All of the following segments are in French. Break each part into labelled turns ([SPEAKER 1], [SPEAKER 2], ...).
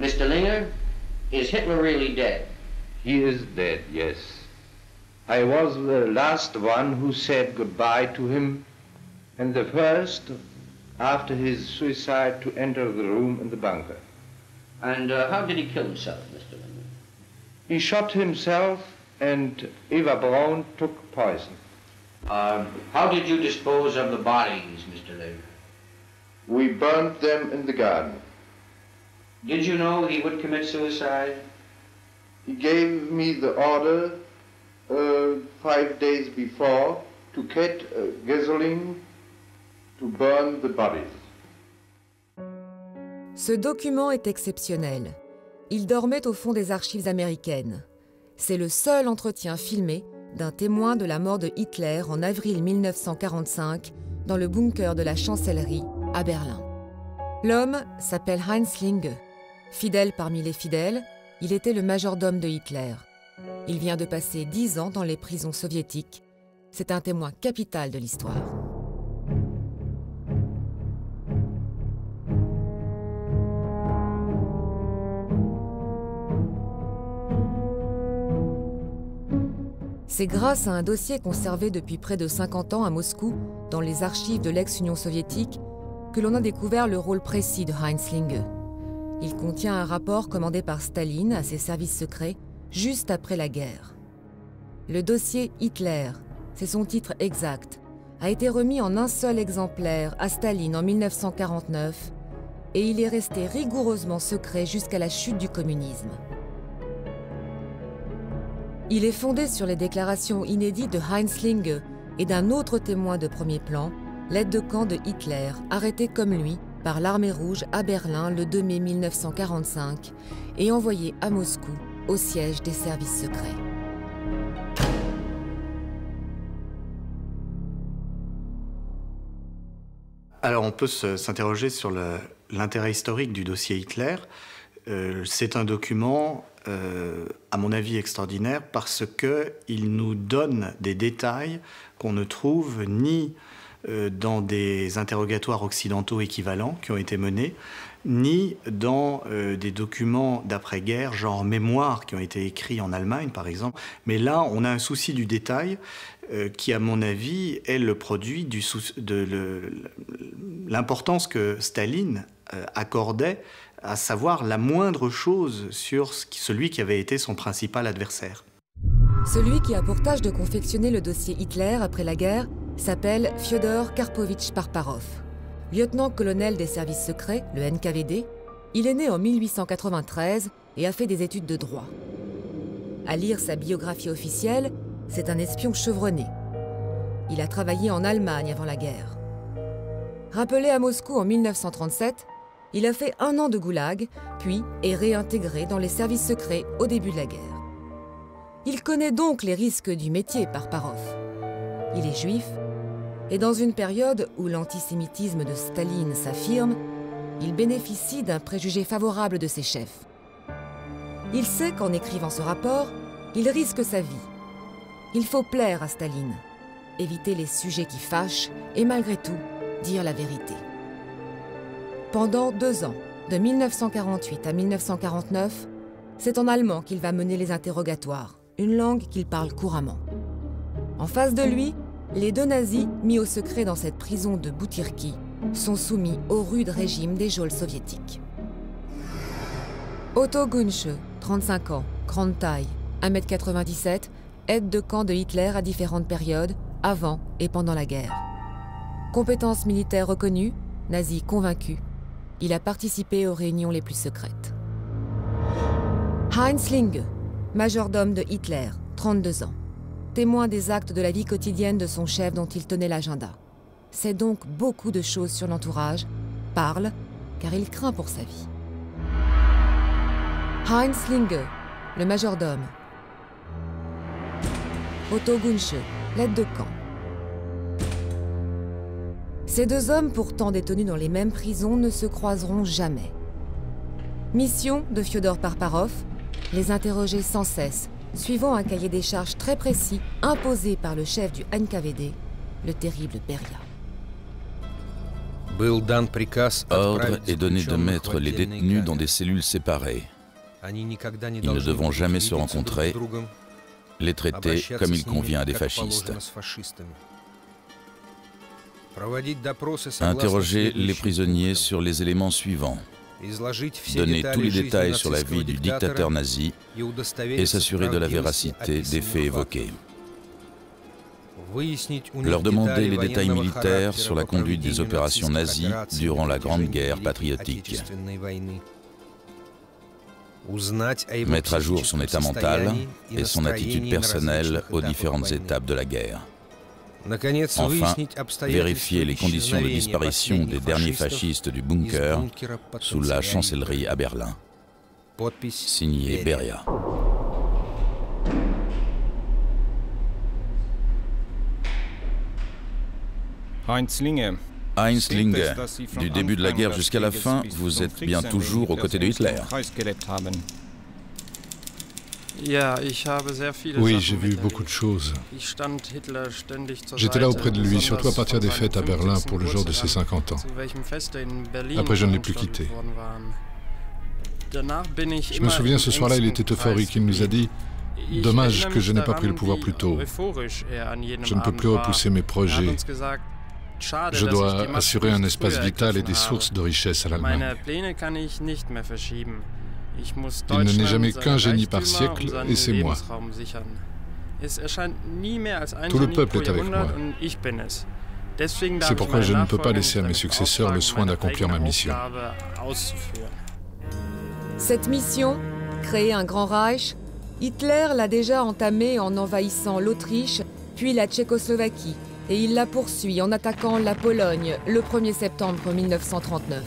[SPEAKER 1] Mr. Linger, is Hitler really dead?
[SPEAKER 2] He is dead, yes. I was the last one who said goodbye to him, and the first, after his suicide, to enter the room in the bunker.
[SPEAKER 1] And how did he kill himself, Mr. Linger?
[SPEAKER 2] He shot himself, and Eva Braun took poison.
[SPEAKER 1] How did you dispose of the bodies, Mr. Linger?
[SPEAKER 2] We burnt them in the garden.
[SPEAKER 1] Did you know he would commit suicide?
[SPEAKER 2] He gave me the order 5 days before to get gasoline to burn the bodies.
[SPEAKER 3] Ce document est exceptionnel. Il dormait au fond des archives américaines. C'est le seul entretien filmé d'un témoin de la mort de Hitler en avril 1945 dans le bunker de la chancellerie à Berlin. L'homme s'appelle Heinz Linge. Fidèle parmi les fidèles, il était le majordome de Hitler. Il vient de passer 10 ans dans les prisons soviétiques. C'est un témoin capital de l'histoire. C'est grâce à un dossier conservé depuis près de 50 ans à Moscou, dans les archives de l'ex-Union soviétique, que l'on a découvert le rôle précis de Heinz Linge. Il contient un rapport commandé par Staline à ses services secrets juste après la guerre. Le dossier Hitler, c'est son titre exact, a été remis en un seul exemplaire à Staline en 1949 et il est resté rigoureusement secret jusqu'à la chute du communisme. Il est fondé sur les déclarations inédites de Heinz Linge et d'un autre témoin de premier plan, l'aide de camp de Hitler, arrêté comme lui par l'armée rouge à Berlin le 2 mai 1945 et envoyé à Moscou au siège des services secrets.
[SPEAKER 4] Alors on peut s'interroger sur l'intérêt historique du dossier Hitler. C'est un document, à mon avis, extraordinaire parce qu'il nous donne des détails qu'on ne trouve ni dans des interrogatoires occidentaux équivalents qui ont été menés, ni dans des documents d'après-guerre, genre mémoires qui ont été écrits en Allemagne, par exemple. Mais là, on a un souci du détail qui, à mon avis, est le produit de l'importance que Staline accordait à savoir la moindre chose sur celui qui avait été son principal adversaire.
[SPEAKER 3] Celui qui a pour tâche de confectionner le dossier Hitler après la guerre s'appelle Fyodor Karpovitch Parparov. Lieutenant-colonel des services secrets, le NKVD, il est né en 1893 et a fait des études de droit. À lire sa biographie officielle, c'est un espion chevronné. Il a travaillé en Allemagne avant la guerre. Rappelé à Moscou en 1937, il a fait 1 an de goulag, puis est réintégré dans les services secrets au début de la guerre. Il connaît donc les risques du métier, Parparov. Il est juif, et dans une période où l'antisémitisme de Staline s'affirme, il bénéficie d'un préjugé favorable de ses chefs. Il sait qu'en écrivant ce rapport, il risque sa vie. Il faut plaire à Staline, éviter les sujets qui fâchent et malgré tout, dire la vérité. Pendant 2 ans, de 1948 à 1949, c'est en allemand qu'il va mener les interrogatoires, une langue qu'il parle couramment. En face de lui, les 2 nazis mis au secret dans cette prison de Butyrki sont soumis au rude régime des geôles soviétiques. Otto Gunche, 35 ans, grande taille, 1,97 m, aide de camp de Hitler à différentes périodes, avant et pendant la guerre. Compétences militaires reconnues, nazi convaincu, il a participé aux réunions les plus secrètes. Heinz Linge, majordome de Hitler, 32 ans. Témoin des actes de la vie quotidienne de son chef dont il tenait l'agenda. Sait donc beaucoup de choses sur l'entourage, parle, car il craint pour sa vie. Heinz Linge, le majordome. Otto Gunche, l'aide de camp. Ces 2 hommes, pourtant détenus dans les mêmes prisons, ne se croiseront jamais. Mission de Fyodor Parparov, les interroger sans cesse, suivant un cahier des charges très précis imposé par le chef du NKVD, le terrible Beria.
[SPEAKER 5] Ordre est donné de mettre les détenus dans des cellules séparées. Ils ne devront jamais se rencontrer, les traiter comme il convient à des fascistes. Interroger les prisonniers sur les éléments suivants. Donner tous les détails sur la vie du dictateur nazi et s'assurer de la véracité des faits évoqués. Leur demander les détails militaires sur la conduite des opérations nazies durant la Grande Guerre patriotique. Mettre à jour son état mental et son attitude personnelle aux différentes étapes de la guerre. Enfin, vérifier les conditions de disparition des derniers fascistes du bunker sous la chancellerie à Berlin. Signé Beria.
[SPEAKER 6] Heinz Linge,
[SPEAKER 5] du début de la guerre jusqu'à la fin, vous êtes bien toujours aux côtés de Hitler.
[SPEAKER 7] Oui, j'ai vu beaucoup de choses. J'étais là auprès de lui, surtout à partir des fêtes à Berlin pour le jour de ses 50 ans. Après, je ne l'ai plus quitté. Je me souviens, ce soir-là, il était euphorique. Il nous a dit « Dommage que je n'ai pas pris le pouvoir plus tôt. Je ne peux plus repousser mes projets. Je dois assurer un espace vital et des sources de richesse à l'Allemagne. » Il ne n'est jamais qu'un génie par siècle, et c'est moi. Tout le peuple est avec moi. C'est pourquoi je ne peux pas laisser à mes successeurs le soin d'accomplir ma mission.
[SPEAKER 3] Cette mission, créer un grand Reich, Hitler l'a déjà entamée en envahissant l'Autriche, puis la Tchécoslovaquie, et il la poursuit en attaquant la Pologne le 1er septembre 1939.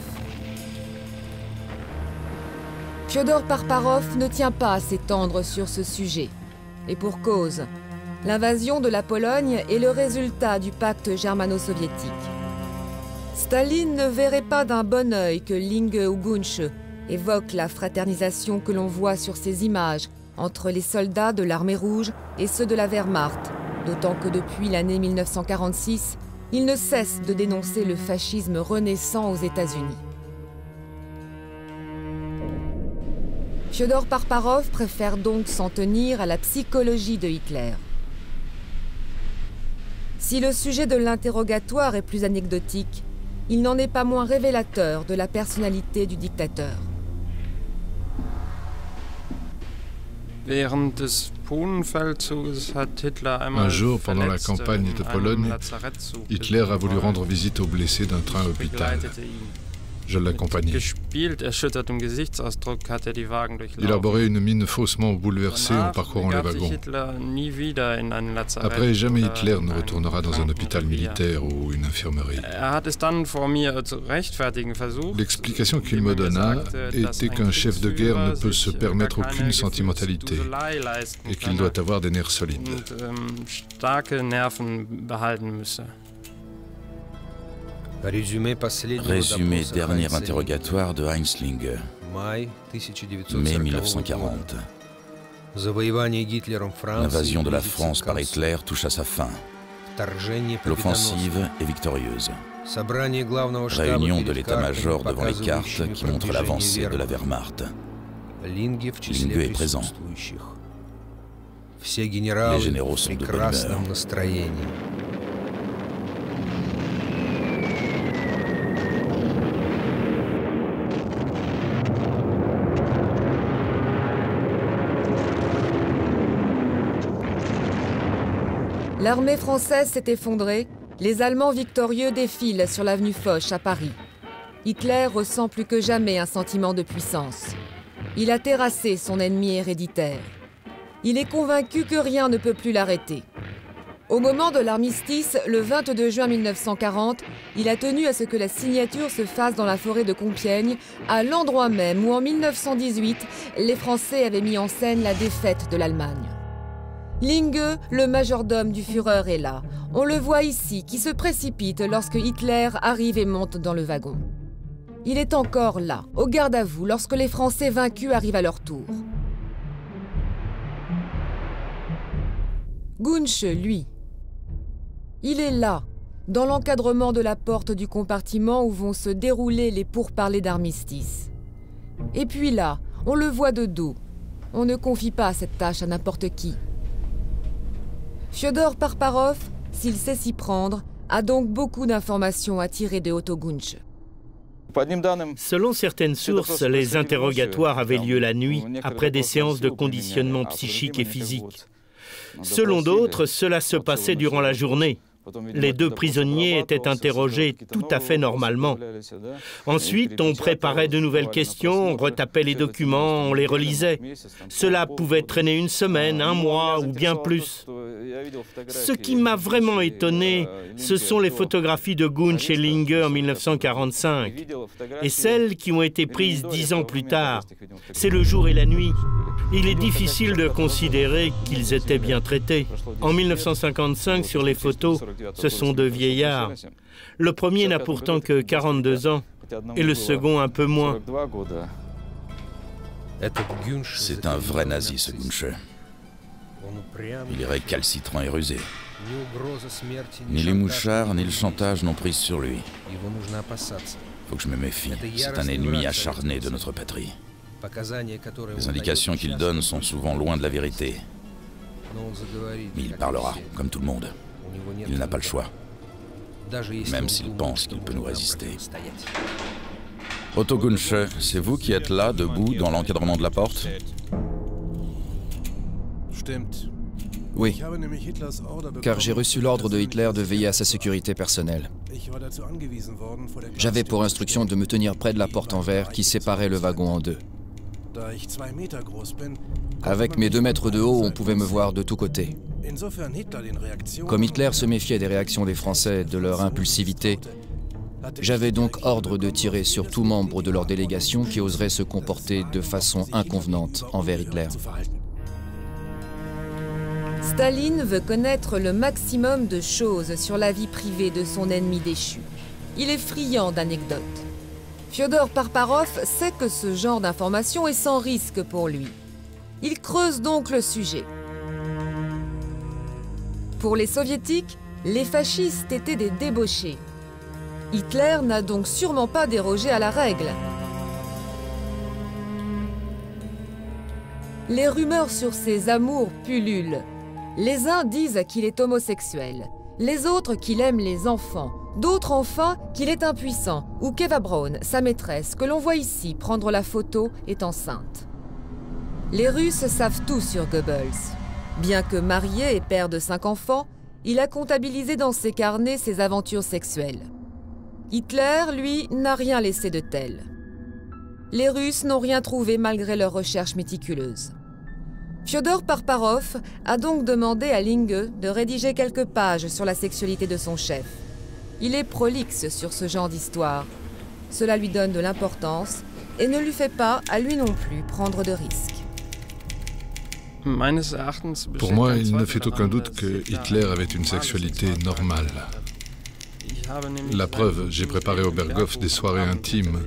[SPEAKER 3] Fiodor Parparov ne tient pas à s'étendre sur ce sujet. Et pour cause, l'invasion de la Pologne est le résultat du pacte germano-soviétique. Staline ne verrait pas d'un bon œil que Linge ou Gunsch évoquent la fraternisation que l'on voit sur ces images entre les soldats de l'armée rouge et ceux de la Wehrmacht, d'autant que depuis l'année 1946, il ne cesse de dénoncer le fascisme renaissant aux États-Unis. Fiodor Parparov préfère donc s'en tenir à la psychologie de Hitler. Si le sujet de l'interrogatoire est plus anecdotique, il n'en est pas moins révélateur de la personnalité du dictateur.
[SPEAKER 7] Un jour, pendant la campagne de Pologne, Hitler a voulu rendre visite aux blessés d'un train hôpital. Je l'accompagnais. Il arborait une mine faussement bouleversée en parcourant les wagons. Après, jamais Hitler ne retournera dans un hôpital militaire ou une infirmerie. L'explication qu'il me donna était qu'un chef de guerre ne peut se permettre aucune sentimentalité et qu'il doit avoir des nerfs solides.
[SPEAKER 5] Résumé dernier interrogatoire de Heinz Linge, mai 1940. L'invasion de la France par Hitler touche à sa fin. L'offensive est victorieuse. Réunion de l'état-major devant les cartes qui montrent l'avancée de la Wehrmacht. Linge est présent. Les généraux sont de bonne humeur.
[SPEAKER 3] L'armée française s'est effondrée, les Allemands victorieux défilent sur l'avenue Foch à Paris. Hitler ressent plus que jamais un sentiment de puissance. Il a terrassé son ennemi héréditaire. Il est convaincu que rien ne peut plus l'arrêter. Au moment de l'armistice, le 22 juin 1940, il a tenu à ce que la signature se fasse dans la forêt de Compiègne, à l'endroit même où en 1918, les Français avaient mis en scène la défaite de l'Allemagne. Linge, le majordome du Führer, est là. On le voit ici, qui se précipite lorsque Hitler arrive et monte dans le wagon. Il est encore là, au garde à vous, lorsque les Français vaincus arrivent à leur tour. Gunsch, lui, il est là, dans l'encadrement de la porte du compartiment où vont se dérouler les pourparlers d'armistice. Et puis là, on le voit de dos. On ne confie pas cette tâche à n'importe qui. Fiodor Parparov, s'il sait s'y prendre, a donc beaucoup d'informations à tirer de Otto Gunch.
[SPEAKER 8] Selon certaines sources, les interrogatoires avaient lieu la nuit, après des séances de conditionnement psychique et physique. Selon d'autres, cela se passait durant la journée. Les deux prisonniers étaient interrogés tout à fait normalement. Ensuite, on préparait de nouvelles questions, on retapait les documents, on les relisait. Cela pouvait traîner une semaine, un mois ou bien plus. Ce qui m'a vraiment étonné, ce sont les photographies de Gunch et Linge en 1945 et celles qui ont été prises 10 ans plus tard. C'est le jour et la nuit. Il est difficile de considérer qu'ils étaient bien traités. En 1955, sur les photos, ce sont deux vieillards. Le premier n'a pourtant que 42 ans et le second un peu moins.
[SPEAKER 5] C'est un vrai nazi, ce Gunch. Il est récalcitrant et rusé. Ni les mouchards, ni le chantage n'ont prise sur lui. Faut que je me méfie. C'est un ennemi acharné de notre patrie. Les indications qu'il donne sont souvent loin de la vérité. Mais il parlera, comme tout le monde. Il n'a pas le choix. Même s'il pense qu'il peut nous résister. Otto Gunch, c'est vous qui êtes là, debout, dans l'encadrement de la porte?
[SPEAKER 9] Oui, car j'ai reçu l'ordre de Hitler de veiller à sa sécurité personnelle. J'avais pour instruction de me tenir près de la porte en verre qui séparait le wagon en deux. Avec mes 2 mètres de haut, on pouvait me voir de tous côtés. Comme Hitler se méfiait des réactions des Français, de leur impulsivité, j'avais donc ordre de tirer sur tout membre de leur délégation qui oserait se comporter de façon inconvenante envers Hitler.
[SPEAKER 3] Staline veut connaître le maximum de choses sur la vie privée de son ennemi déchu. Il est friand d'anecdotes. Fiodor Parparov sait que ce genre d'information est sans risque pour lui. Il creuse donc le sujet. Pour les soviétiques, les fascistes étaient des débauchés. Hitler n'a donc sûrement pas dérogé à la règle. Les rumeurs sur ses amours pullulent. Les uns disent qu'il est homosexuel, les autres qu'il aime les enfants, d'autres enfin qu'il est impuissant, ou qu'Eva Braun, sa maîtresse, que l'on voit ici prendre la photo, est enceinte. Les Russes savent tout sur Goebbels. Bien que marié et père de 5 enfants, il a comptabilisé dans ses carnets ses aventures sexuelles. Hitler, lui, n'a rien laissé de tel. Les Russes n'ont rien trouvé malgré leurs recherches méticuleuses. Fiodor Parparov a donc demandé à Linge de rédiger quelques pages sur la sexualité de son chef. Il est prolixe sur ce genre d'histoire. Cela lui donne de l'importance et ne lui fait pas, à lui non plus, prendre de risques.
[SPEAKER 7] Pour moi, il ne fait aucun doute que Hitler avait une sexualité normale. La preuve, j'ai préparé au Berghof des soirées intimes.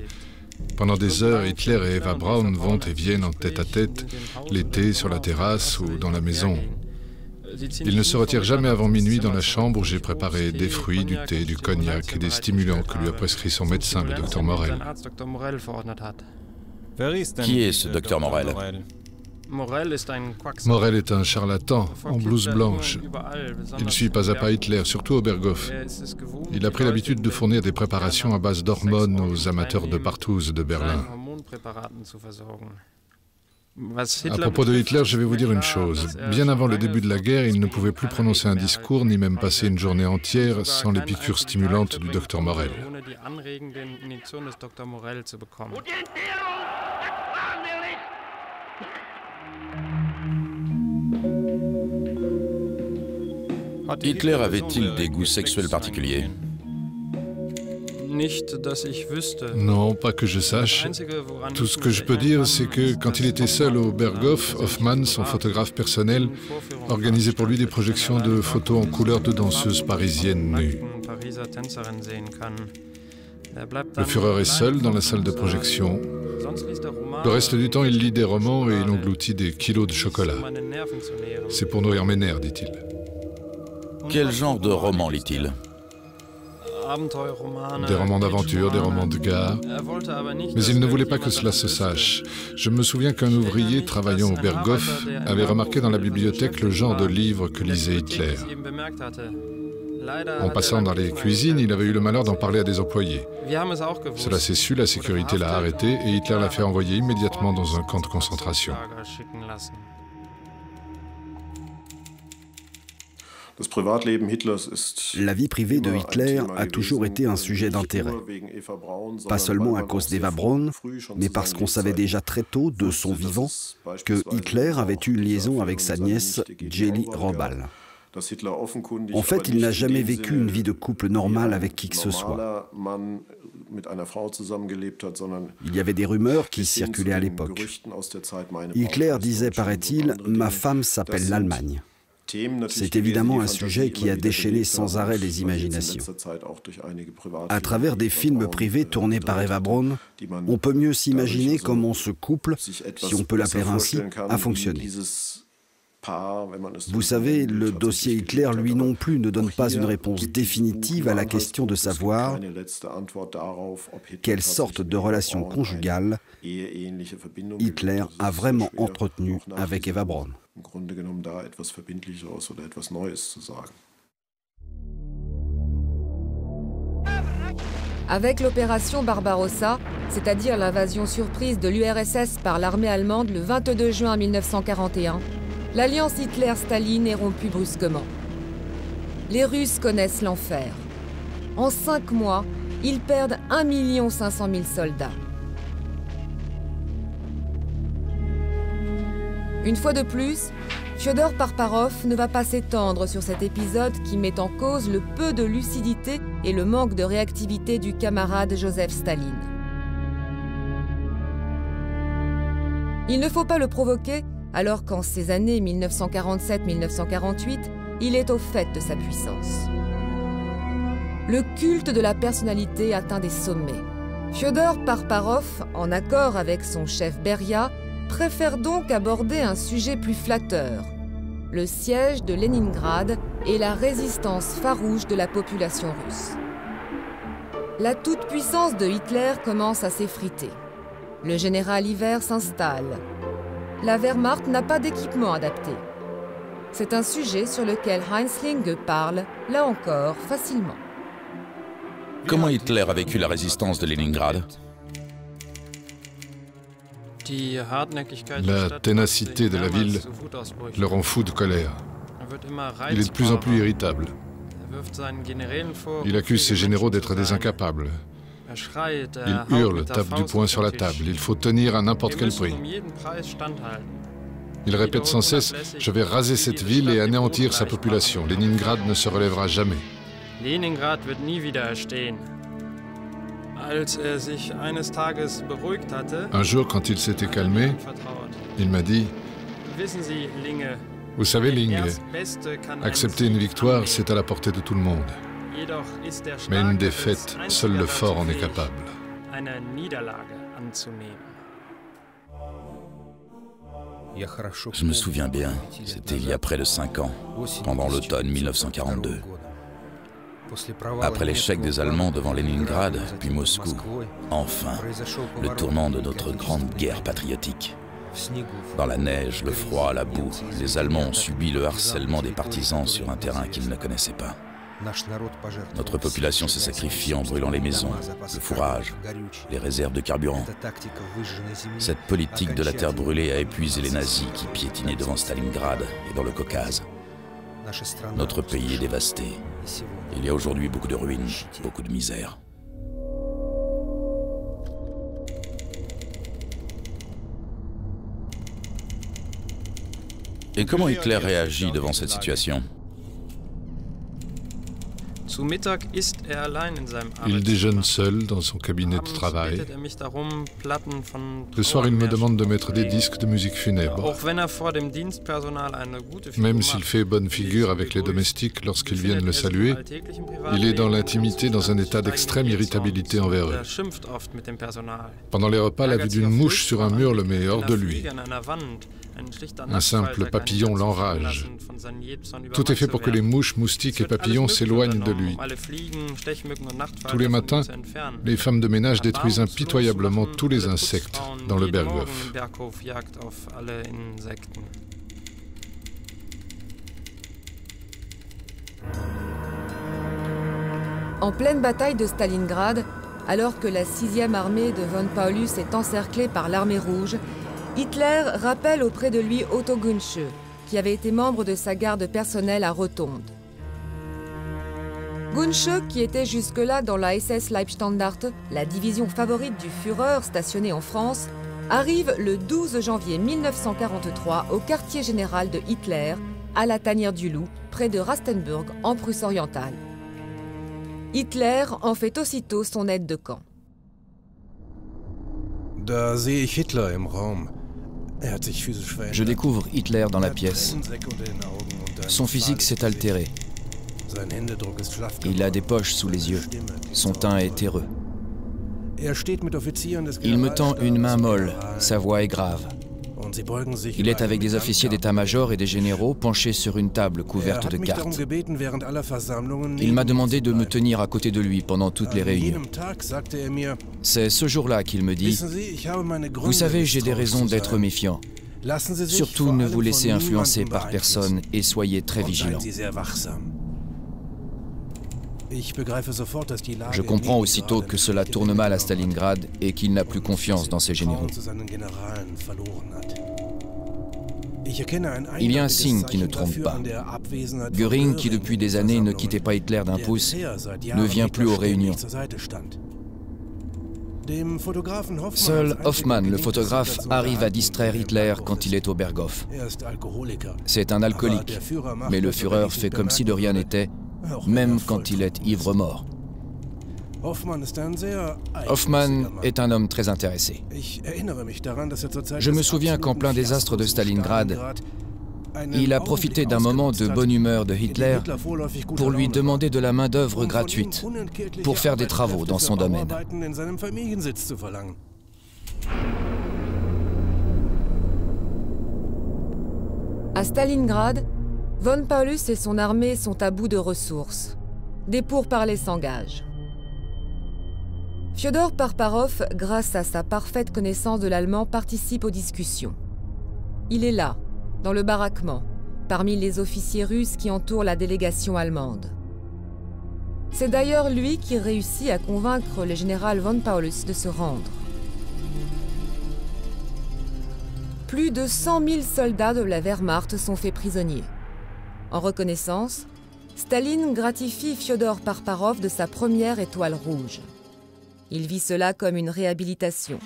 [SPEAKER 7] Pendant des heures, Hitler et Eva Braun vont et viennent en tête-à-tête, l'été sur la terrasse ou dans la maison. Ils ne se retirent jamais avant minuit dans la chambre où j'ai préparé des fruits, du thé, du cognac et des stimulants que lui a prescrit son médecin, le docteur Morel.
[SPEAKER 5] Qui est ce docteur Morel?
[SPEAKER 7] Morel est un charlatan, en blouse blanche. Il suit pas à pas Hitler, surtout au Berghof. Il a pris l'habitude de fournir des préparations à base d'hormones aux amateurs de partouze de Berlin. À propos de Hitler, je vais vous dire une chose. Bien avant le début de la guerre, il ne pouvait plus prononcer un discours, ni même passer une journée entière sans les piqûres stimulantes du docteur Morel.
[SPEAKER 5] Hitler avait-il des goûts sexuels particuliers?
[SPEAKER 7] Non, pas que je sache. Tout ce que je peux dire, c'est que quand il était seul au Berghof, Hoffmann, son photographe personnel, organisait pour lui des projections de photos en couleur de danseuses parisiennes nues. Le Führer est seul dans la salle de projection. Le reste du temps, il lit des romans et il engloutit des kilos de chocolat. C'est pour nourrir mes nerfs, dit-il.
[SPEAKER 5] Quel genre de roman lit-il?
[SPEAKER 7] des romans d'aventure, des romans de gare. Mais il ne voulait pas que cela se sache. Je me souviens qu'un ouvrier travaillant au Berghof avait remarqué dans la bibliothèque le genre de livre que lisait Hitler. En passant dans les cuisines, il avait eu le malheur d'en parler à des employés. Cela s'est su, la sécurité l'a arrêté et Hitler l'a fait envoyer immédiatement dans un camp de concentration.
[SPEAKER 10] La vie privée de Hitler a toujours été un sujet d'intérêt. Pas seulement à cause d'Eva Braun, mais parce qu'on savait déjà très tôt, de son vivant, que Hitler avait eu une liaison avec sa nièce, Jelly Robal. En fait, il n'a jamais vécu une vie de couple normale avec qui que ce soit. Il y avait des rumeurs qui circulaient à l'époque. Hitler disait, paraît-il, « Ma femme s'appelle l'Allemagne ». C'est évidemment un sujet qui a déchaîné sans arrêt les imaginations. À travers des films privés tournés par Eva Braun, on peut mieux s'imaginer comment ce couple, si on peut l'appeler ainsi, a fonctionné. Vous savez, le dossier Hitler, lui non plus, ne donne pas une réponse définitive à la question de savoir quelle sorte de relation conjugale Hitler a vraiment entretenue avec Eva Braun.
[SPEAKER 3] Avec l'opération Barbarossa, c'est-à-dire l'invasion surprise de l'URSS par l'armée allemande le 22 juin 1941, l'alliance Hitler-Staline est rompue brusquement. Les Russes connaissent l'enfer. En 5 mois, ils perdent 1 500 000 soldats. Une fois de plus, Fyodor Parparov ne va pas s'étendre sur cet épisode qui met en cause le peu de lucidité et le manque de réactivité du camarade Joseph Staline. Il ne faut pas le provoquer alors qu'en ces années 1947-1948, il est au fait de sa puissance. Le culte de la personnalité atteint des sommets. Fyodor Parparov, en accord avec son chef Beria, préfère donc aborder un sujet plus flatteur, le siège de Leningrad et la résistance farouche de la population russe. La toute-puissance de Hitler commence à s'effriter. Le général hiver s'installe. La Wehrmacht n'a pas d'équipement adapté. C'est un sujet sur lequel Heinz Linge parle, là encore, facilement.
[SPEAKER 5] Comment Hitler a vécu la résistance de Leningrad ?
[SPEAKER 7] La ténacité de la ville le rend fou de colère. Il est de plus en plus irritable. Il accuse ses généraux d'être des incapables. Il hurle, tape du poing sur la table. Il faut tenir à n'importe quel prix. Il répète sans cesse « Je vais raser cette ville et anéantir sa population. Leningrad ne se relèvera jamais. » Un jour, quand il s'était calmé, il m'a dit « Vous savez, Linge, accepter une victoire, c'est à la portée de tout le monde. Mais une défaite, seul le fort en est capable. »
[SPEAKER 5] Je me souviens bien, c'était il y a près de 5 ans, pendant l'automne 1942. Après l'échec des Allemands devant Leningrad, puis Moscou, enfin, le tournant de notre grande guerre patriotique. Dans la neige, le froid, la boue, les Allemands ont subi le harcèlement des partisans sur un terrain qu'ils ne connaissaient pas. Notre population s'est sacrifiée en brûlant les maisons, le fourrage, les réserves de carburant. Cette politique de la terre brûlée a épuisé les nazis qui piétinaient devant Stalingrad et dans le Caucase. Notre pays est dévasté. Il y a aujourd'hui beaucoup de ruines, beaucoup de misère. Et comment Hitler réagit devant cette situation ?
[SPEAKER 7] Il déjeune seul dans son cabinet de travail. Le soir, il me demande de mettre des disques de musique funèbre. Même s'il fait bonne figure avec les domestiques lorsqu'ils viennent le saluer, il est dans l'intimité dans un état d'extrême irritabilité envers eux. Pendant les repas, la vue d'une mouche sur un mur le met hors de lui. Un simple papillon l'enrage. Tout est fait pour que les mouches, moustiques et papillons s'éloignent de lui. fluide. Tous les matins, les femmes de ménage détruisent impitoyablement tous les insectes dans le Berghof.
[SPEAKER 3] En pleine bataille de Stalingrad, alors que la 6e armée de von Paulus est encerclée par l'armée rouge, Hitler rappelle auprès de lui Otto Gunzsche, qui avait été membre de sa garde personnelle à Rotonde. Gunzsche, qui était jusque-là dans la SS Leibstandarte, la division favorite du Führer stationnée en France, arrive le 12 janvier 1943 au quartier général de Hitler, à la Tanière du Loup, près de Rastenburg, en Prusse orientale. Hitler en fait aussitôt son aide de camp.
[SPEAKER 9] Je découvre Hitler dans la pièce. Son physique s'est altéré. Il a des poches sous les yeux. Son teint est terreux. Il me tend une main molle. Sa voix est grave. Il est avec des officiers d'état-major et des généraux penchés sur une table couverte de cartes. Il m'a demandé de me tenir à côté de lui pendant toutes les réunions. C'est ce jour-là qu'il me dit « Vous savez, j'ai des raisons d'être méfiant. Surtout ne vous laissez influencer par personne et soyez très vigilants. » Je comprends aussitôt que cela tourne mal à Stalingrad et qu'il n'a plus confiance dans ses généraux. Il y a un signe qui ne trompe pas. Göring, qui depuis des années ne quittait pas Hitler d'un pouce, ne vient plus aux réunions. Seul Hoffmann, le photographe, arrive à distraire Hitler quand il est au Berghof. C'est un alcoolique, mais le Führer fait comme si de rien n'était, même quand il est ivre-mort. Hoffmann est un homme très intéressé. Je me souviens qu'en plein désastre de Stalingrad, il a profité d'un moment de bonne humeur de Hitler pour lui demander de la main-d'œuvre gratuite pour faire des travaux dans son domaine.
[SPEAKER 3] À Stalingrad, von Paulus et son armée sont à bout de ressources. Des pourparlers s'engagent. Fyodor Parparov, grâce à sa parfaite connaissance de l'allemand, participe aux discussions. Il est là, dans le baraquement, parmi les officiers russes qui entourent la délégation allemande. C'est d'ailleurs lui qui réussit à convaincre le général von Paulus de se rendre. Plus de 100 000 soldats de la Wehrmacht sont faits prisonniers. En reconnaissance, Staline gratifie Fyodor Parparov de sa première étoile rouge. Il vit cela comme une réhabilitation.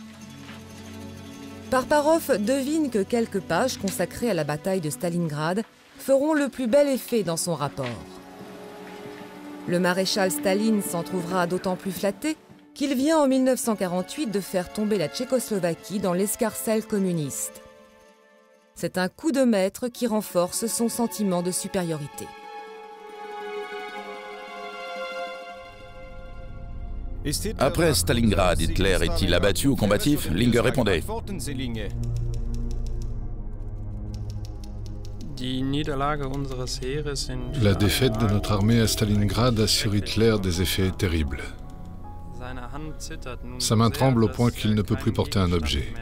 [SPEAKER 3] Parparov devine que quelques pages consacrées à la bataille de Stalingrad feront le plus bel effet dans son rapport. Le maréchal Staline s'en trouvera d'autant plus flatté qu'il vient en 1948 de faire tomber la Tchécoslovaquie dans l'escarcelle communiste. C'est un coup de maître qui renforce son sentiment de supériorité.
[SPEAKER 5] Après Stalingrad, Hitler est-il abattu ou combatif? Linger répondait.
[SPEAKER 7] La défaite de notre armée à Stalingrad a sur Hitler des effets terribles. Sa main tremble au point qu'il ne peut plus porter un objet.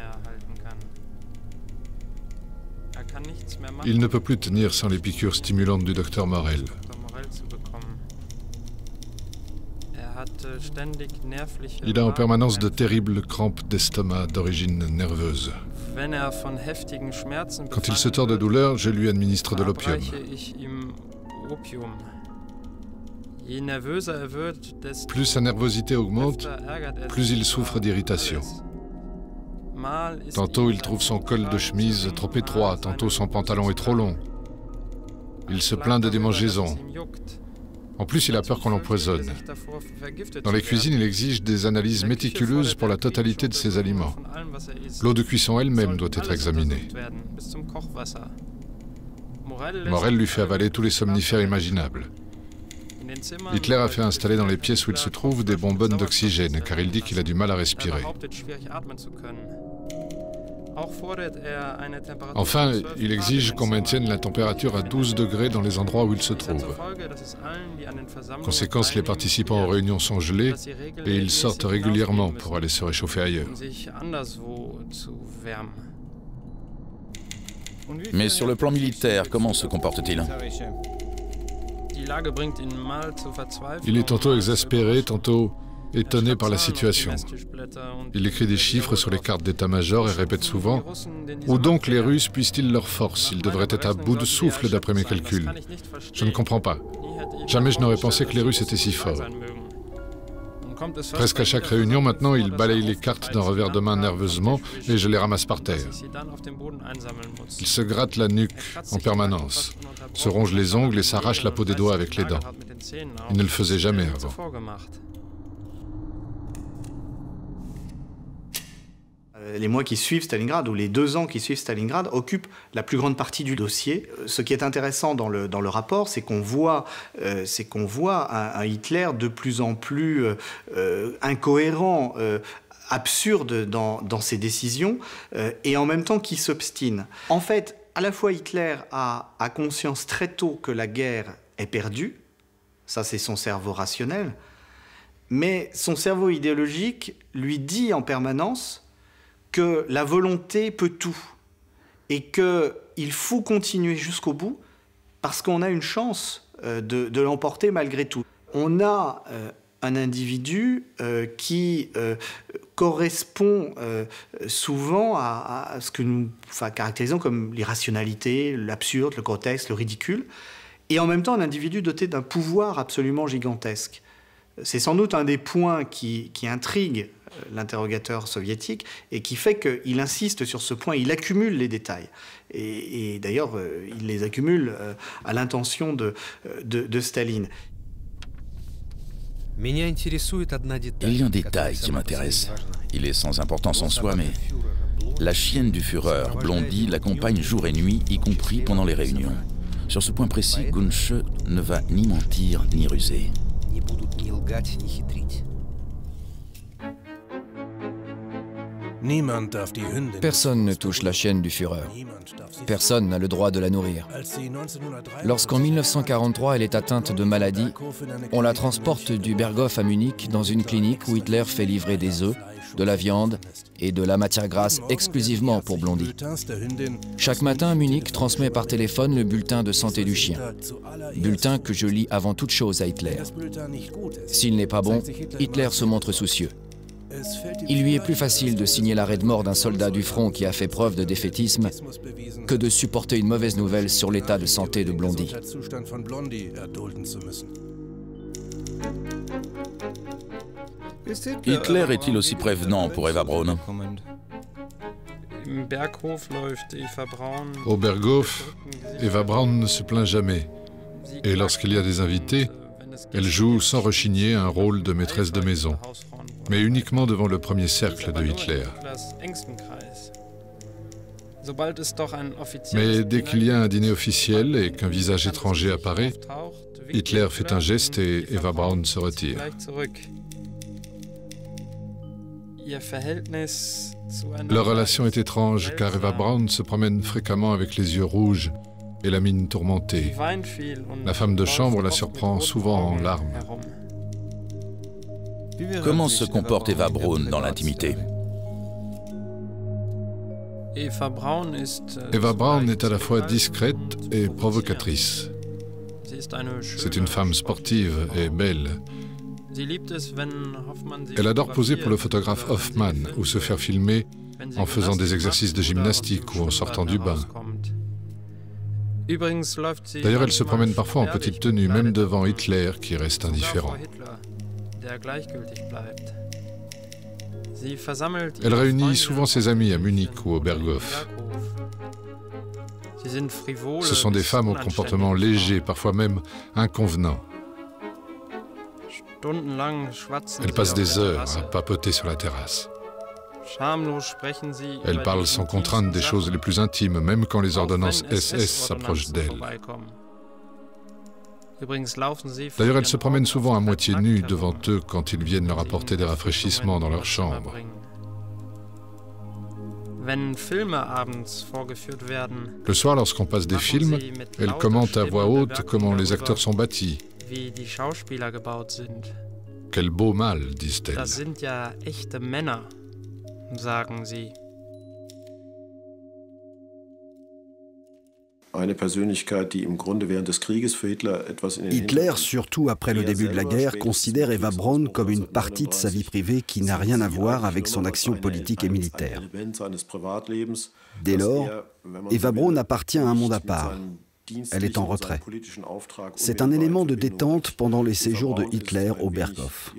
[SPEAKER 7] Il ne peut plus tenir sans les piqûres stimulantes du docteur Morel. Il a en permanence de terribles crampes d'estomac d'origine nerveuse. Quand il se tord de douleur, je lui administre de l'opium. Plus sa nervosité augmente, plus il souffre d'irritation. Tantôt il trouve son col de chemise trop étroit, tantôt son pantalon est trop long. Il se plaint de démangeaisons. En plus, il a peur qu'on l'empoisonne. Dans les cuisines, il exige des analyses méticuleuses pour la totalité de ses aliments. L'eau de cuisson elle-même doit être examinée. Morel lui fait avaler tous les somnifères imaginables. Hitler a fait installer dans les pièces où il se trouve des bonbonnes d'oxygène, car il dit qu'il a du mal à respirer. Enfin, il exige qu'on maintienne la température à 12 degrés dans les endroits où il se trouve. Conséquence, les participants aux réunions sont gelés et ils sortent régulièrement pour aller se réchauffer ailleurs.
[SPEAKER 5] Mais sur le plan militaire, comment se comporte-t-il?
[SPEAKER 7] Il est tantôt exaspéré, tantôt étonné par la situation. Il écrit des chiffres sur les cartes d'état-major et répète souvent « Où donc les Russes puissent-ils leur force? Ils devraient être à bout de souffle d'après mes calculs. Je ne comprends pas. Jamais je n'aurais pensé que les Russes étaient si forts. » Presque à chaque réunion, maintenant, il balaye les cartes d'un revers de main nerveusement et je les ramasse par terre. Il se gratte la nuque en permanence, se ronge les ongles et s'arrache la peau des doigts avec les dents. Il ne le faisait jamais avant.
[SPEAKER 4] Les mois qui suivent Stalingrad, ou les 2 ans qui suivent Stalingrad, occupent la plus grande partie du dossier. Ce qui est intéressant dans le rapport, c'est qu'on voit un Hitler de plus en plus incohérent, absurde dans ses décisions, et en même temps qui s'obstine. En fait, à la fois Hitler a conscience très tôt que la guerre est perdue, ça c'est son cerveau rationnel, mais son cerveau idéologique lui dit en permanence que la volonté peut tout et qu'il faut continuer jusqu'au bout parce qu'on a une chance de l'emporter malgré tout. On a un individu qui correspond souvent à ce que nous caractérisons comme l'irrationalité, l'absurde, le grotesque, le ridicule, et en même temps un individu doté d'un pouvoir absolument gigantesque. C'est sans doute un des points qui intrigue l'interrogateur soviétique et qui fait qu'il insiste sur ce point, il accumule les détails. Et d'ailleurs, il les accumule à l'intention de Staline.
[SPEAKER 5] Il y a un détail qui m'intéresse. Il est sans importance en soi, mais la chienne du Führer, Blondie, l'accompagne jour et nuit, y compris pendant les réunions. Sur ce point précis, Gunsch ne va ni mentir ni ruser.
[SPEAKER 9] Personne ne touche la chienne du Führer. Personne n'a le droit de la nourrir. Lorsqu'en 1943 elle est atteinte de maladie, on la transporte du Berghof à Munich dans une clinique où Hitler fait livrer des œufs, de la viande et de la matière grasse exclusivement pour Blondie. Chaque matin, Munich transmet par téléphone le bulletin de santé du chien. Bulletin que je lis avant toute chose à Hitler. S'il n'est pas bon, Hitler se montre soucieux. Il lui est plus facile de signer l'arrêt de mort d'un soldat du front qui a fait preuve de défaitisme que de supporter une mauvaise nouvelle sur l'état de santé de Blondie.
[SPEAKER 5] Hitler est-il aussi prévenant pour Eva Braun?
[SPEAKER 7] Au Berghof, Eva Braun ne se plaint jamais. Et lorsqu'il y a des invités, elle joue sans rechigner un rôle de maîtresse de maison, mais uniquement devant le premier cercle de Hitler. Mais dès qu'il y a un dîner officiel et qu'un visage étranger apparaît, Hitler fait un geste et Eva Braun se retire. Leur relation est étrange car Eva Braun se promène fréquemment avec les yeux rouges et la mine tourmentée. La femme de chambre la surprend souvent en larmes.
[SPEAKER 5] Comment se comporte Eva Braun dans l'intimité?
[SPEAKER 7] Eva Braun est à la fois discrète et provocatrice. C'est une femme sportive et belle. Elle adore poser pour le photographe Hoffmann ou se faire filmer en faisant des exercices de gymnastique ou en sortant du bain. D'ailleurs, elle se promène parfois en petite tenue, même devant Hitler, qui reste indifférent. Elle réunit souvent ses amis à Munich ou au Berghof. Ce sont des femmes au comportement léger, parfois même inconvenant. Elles passent des heures à papoter sur la terrasse. Elles parlent sans contrainte des choses les plus intimes, même quand les ordonnances SS s'approchent d'elles. D'ailleurs, elles se promènent souvent à moitié nues devant eux quand ils viennent leur apporter des rafraîchissements dans leur chambre. Le soir, lorsqu'on passe des films, elle commente à voix haute comment les acteurs sont bâtis. Quel beau mâle, disent-elles.
[SPEAKER 10] Hitler, surtout après le début de la guerre, considère Eva Braun comme une partie de sa vie privée qui n'a rien à voir avec son action politique et militaire. Dès lors, Eva Braun appartient à un monde à part. Elle est en retrait. C'est un élément de détente pendant les séjours de Hitler au Berghof.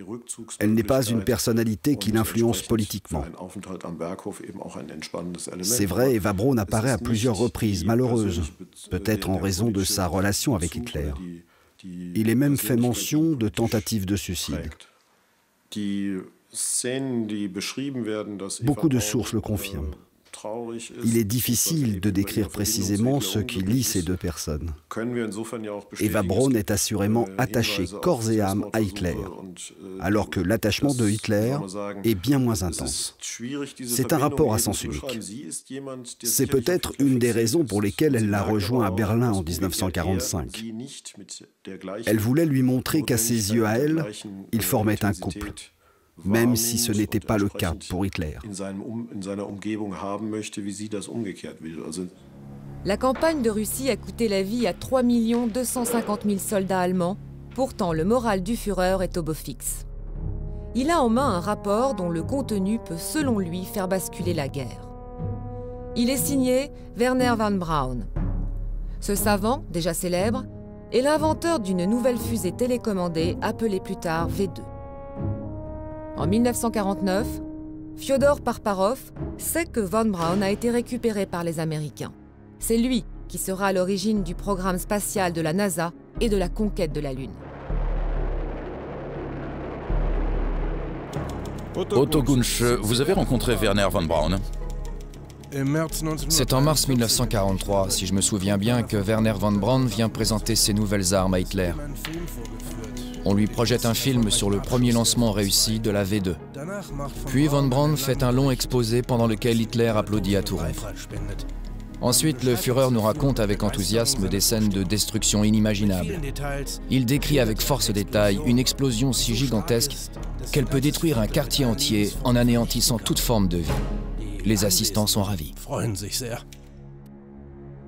[SPEAKER 10] Elle n'est pas une personnalité qui l'influence politiquement. C'est vrai, Eva Braun apparaît à plusieurs reprises, malheureuse, peut-être en raison de sa relation avec Hitler. Il est même fait mention de tentatives de suicide. Beaucoup de sources le confirment. Il est difficile de décrire précisément ce qui lie ces deux personnes. Eva Braun est assurément attachée corps et âme à Hitler, alors que l'attachement de Hitler est bien moins intense. C'est un rapport à sens unique. C'est peut-être une des raisons pour lesquelles elle l'a rejoint à Berlin en 1945. Elle voulait lui montrer qu'à ses yeux à elle, ils formaient un couple, même si ce n'était pas le cas pour Hitler.
[SPEAKER 3] La campagne de Russie a coûté la vie à 3 250 000 soldats allemands. Pourtant, le moral du Führer est au beau fixe. Il a en main un rapport dont le contenu peut, selon lui, faire basculer la guerre. Il est signé Wernher von Braun. Ce savant, déjà célèbre, est l'inventeur d'une nouvelle fusée télécommandée appelée plus tard V2. En 1949, Fyodor Parparov sait que von Braun a été récupéré par les Américains. C'est lui qui sera à l'origine du programme spatial de la NASA et de la conquête de la Lune.
[SPEAKER 5] Otto Gunsch, vous avez rencontré Wernher von Braun?
[SPEAKER 9] C'est en mars 1943, si je me souviens bien, que Wernher von Braun vient présenter ses nouvelles armes à Hitler. On lui projette un film sur le premier lancement réussi de la V2. Puis von Braun fait un long exposé pendant lequel Hitler applaudit à tout rompre. Ensuite, le Führer nous raconte avec enthousiasme des scènes de destruction inimaginables. Il décrit avec force détail une explosion si gigantesque qu'elle peut détruire un quartier entier en anéantissant toute forme de vie. Les assistants sont ravis.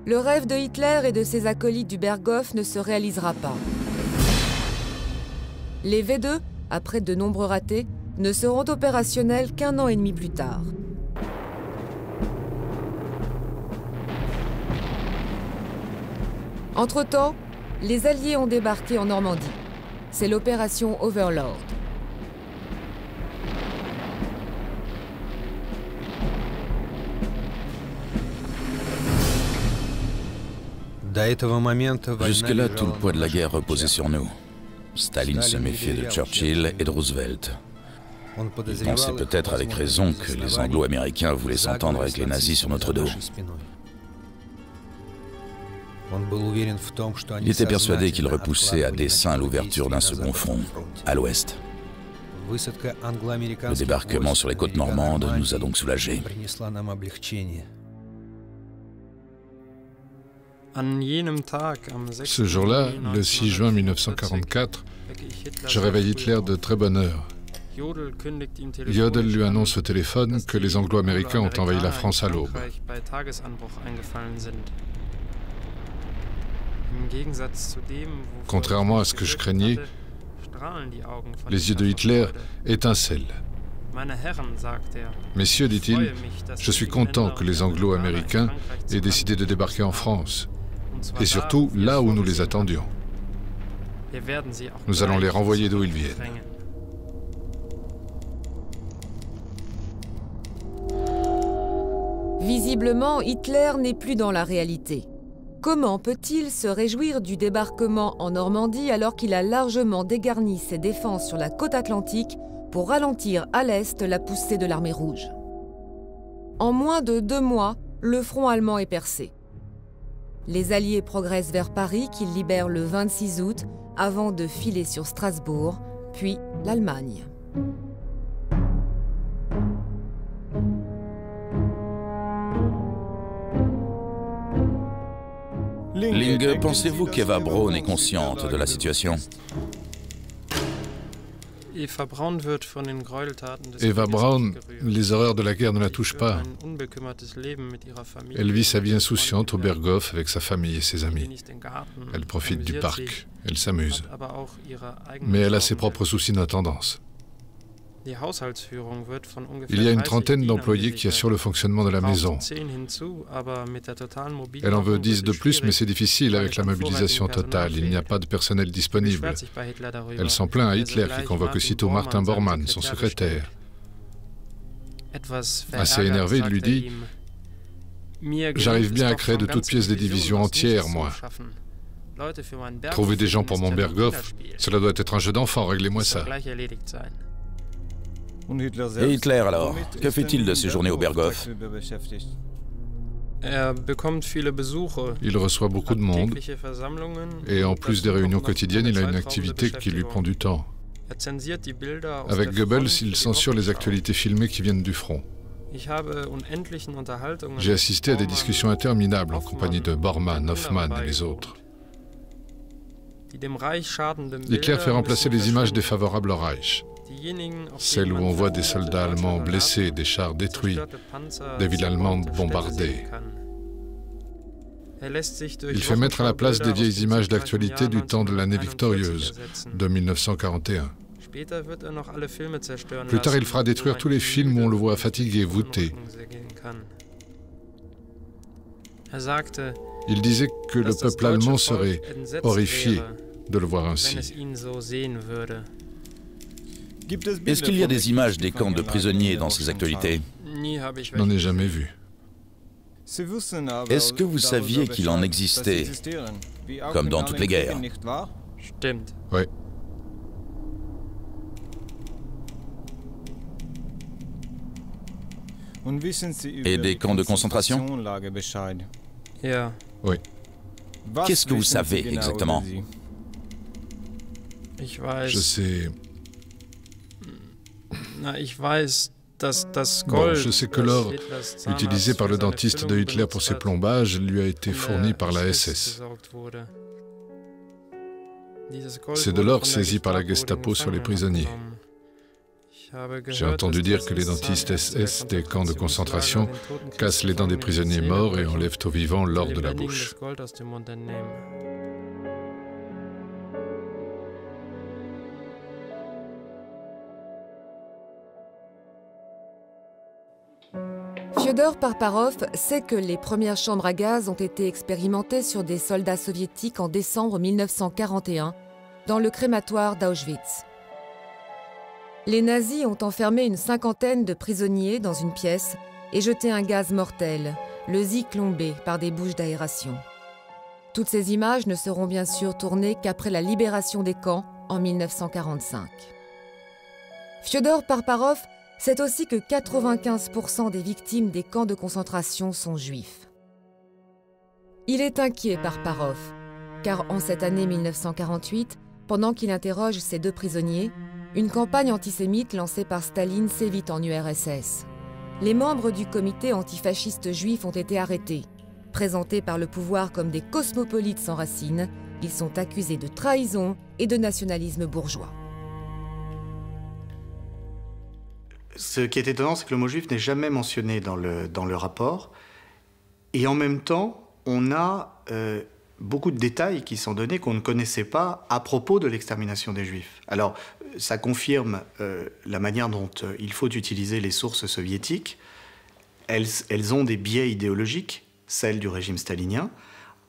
[SPEAKER 3] Le rêve de Hitler et de ses acolytes du Berghof ne se réalisera pas. Les V2, après de nombreux ratés, ne seront opérationnels qu'1 an et demi plus tard. Entre-temps, les Alliés ont débarqué en Normandie. C'est l'opération Overlord.
[SPEAKER 5] Jusque-là, tout le poids de la guerre reposait sur nous. Staline se méfiait de Churchill et de Roosevelt. Il pensait peut-être avec raison que les Anglo-Américains voulaient s'entendre avec les nazis sur notre dos. Il était persuadé qu'il repoussait à dessein l'ouverture d'un second front, à l'ouest. Le débarquement sur les côtes normandes nous a donc soulagés.
[SPEAKER 7] Ce jour-là, le 6 juin 1944, je réveille Hitler de très bonne heure. Jodl lui annonce au téléphone que les Anglo-Américains ont envahi la France à l'aube. Contrairement à ce que je craignais, les yeux de Hitler étincellent. Messieurs, dit-il, je suis content que les Anglo-Américains aient décidé de débarquer en France, et surtout là où nous les attendions. Nous allons les renvoyer d'où ils viennent.
[SPEAKER 3] Visiblement, Hitler n'est plus dans la réalité. Comment peut-il se réjouir du débarquement en Normandie alors qu'il a largement dégarni ses défenses sur la côte atlantique pour ralentir à l'est la poussée de l'armée rouge? En moins de 2 mois, le front allemand est percé. Les Alliés progressent vers Paris qu'ils libèrent le 26 août avant de filer sur Strasbourg, puis l'Allemagne.
[SPEAKER 5] Sling, pensez-vous qu'Eva Braun est consciente de la situation?
[SPEAKER 7] Eva Braun, les horreurs de la guerre ne la touchent pas. Elle vit sa vie insouciante au Berghof avec sa famille et ses amis. Elle profite du parc, elle s'amuse. Mais elle a ses propres soucis d'intendance. Il y a une trentaine d'employés qui assurent le fonctionnement de la maison. Elle en veut 10 de plus, mais c'est difficile avec la mobilisation totale. Il n'y a pas de personnel disponible. Elle s'en plaint à Hitler qui convoque aussitôt Martin Bormann, son secrétaire. Assez énervé, il lui dit « J'arrive bien à créer de toutes pièces des divisions entières, moi. Trouver des gens pour mon Berghof, cela doit être un jeu d'enfant, réglez-moi ça. »
[SPEAKER 5] Et Hitler alors? Que fait-il de ses journées au Berghof?
[SPEAKER 7] Il reçoit beaucoup de monde, et en plus des réunions quotidiennes, il a une activité qui lui prend du temps. Avec Goebbels, il censure les actualités filmées qui viennent du front. J'ai assisté à des discussions interminables en compagnie de Bormann, Hoffmann et les autres. Hitler fait remplacer les images défavorables au Reich. Celles où on voit des soldats allemands blessés, des chars détruits, des villes allemandes bombardées. Il fait mettre à la place des vieilles images d'actualité du temps de l'année victorieuse, de 1941. Plus tard, il fera détruire tous les films où on le voit fatigué, voûté. Il disait que le peuple allemand serait horrifié de le voir ainsi.
[SPEAKER 5] Est-ce qu'il y a des images des camps de prisonniers dans ces actualités?
[SPEAKER 7] Je n'en ai jamais vu.
[SPEAKER 5] Est-ce que vous saviez qu'il en existait, comme dans toutes les guerres?
[SPEAKER 7] Oui.
[SPEAKER 5] Et des camps de concentration?
[SPEAKER 7] Oui.
[SPEAKER 5] Qu'est-ce que vous savez exactement?
[SPEAKER 7] Je sais... Bon, je sais que l'or utilisé par le dentiste de Hitler pour ses plombages lui a été fourni par la SS. C'est de l'or saisi par la Gestapo sur les prisonniers. J'ai entendu dire que les dentistes SS des camps de concentration cassent les dents des prisonniers morts et enlèvent aux vivants l'or de la bouche.
[SPEAKER 3] Fyodor Parparov sait que les premières chambres à gaz ont été expérimentées sur des soldats soviétiques en décembre 1941 dans le crématoire d'Auschwitz. Les nazis ont enfermé une cinquantaine de prisonniers dans une pièce et jeté un gaz mortel, le Zyklon B, par des bouches d'aération. Toutes ces images ne seront bien sûr tournées qu'après la libération des camps en 1945. Fyodor Parparov sait aussi que 95% des victimes des camps de concentration sont juifs. Il est inquiet, Parparov, car en cette année 1948, pendant qu'il interroge ces deux prisonniers, une campagne antisémite lancée par Staline sévit en URSS. Les membres du comité antifasciste juif ont été arrêtés. Présentés par le pouvoir comme des cosmopolites sans racines, ils sont accusés de trahison et de nationalisme bourgeois.
[SPEAKER 4] Ce qui est étonnant, c'est que le mot juif n'est jamais mentionné dans le rapport. Et en même temps, on a beaucoup de détails qui sont donnés qu'on ne connaissait pas à propos de l'extermination des Juifs. Alors, ça confirme la manière dont il faut utiliser les sources soviétiques. Elles ont des biais idéologiques, celles du régime stalinien.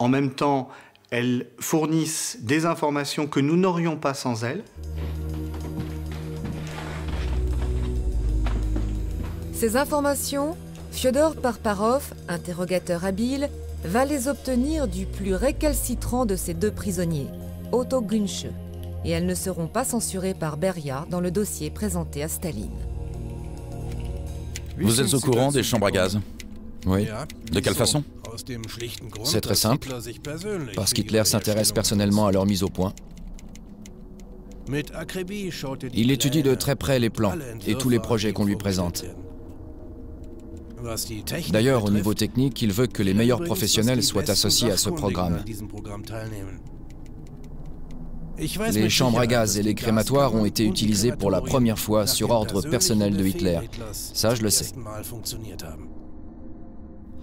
[SPEAKER 4] En même temps, elles fournissent des informations que nous n'aurions pas sans elles.
[SPEAKER 3] Ces informations, Fyodor Parparov, interrogateur habile, va les obtenir du plus récalcitrant de ces deux prisonniers, Otto Günsche, et elles ne seront pas censurées par Beria dans le dossier présenté à Staline.
[SPEAKER 5] Vous êtes au courant des chambres à gaz?
[SPEAKER 9] Oui.
[SPEAKER 5] De quelle façon?
[SPEAKER 9] C'est très simple, parce qu'Hitler s'intéresse personnellement à leur mise au point. Il étudie de très près les plans et tous les projets qu'on lui présente. D'ailleurs, au niveau technique, il veut que les meilleurs professionnels soient associés à ce programme. Les chambres à gaz et les crématoires ont été utilisés pour la première fois sur ordre personnel de Hitler. Ça, je le sais.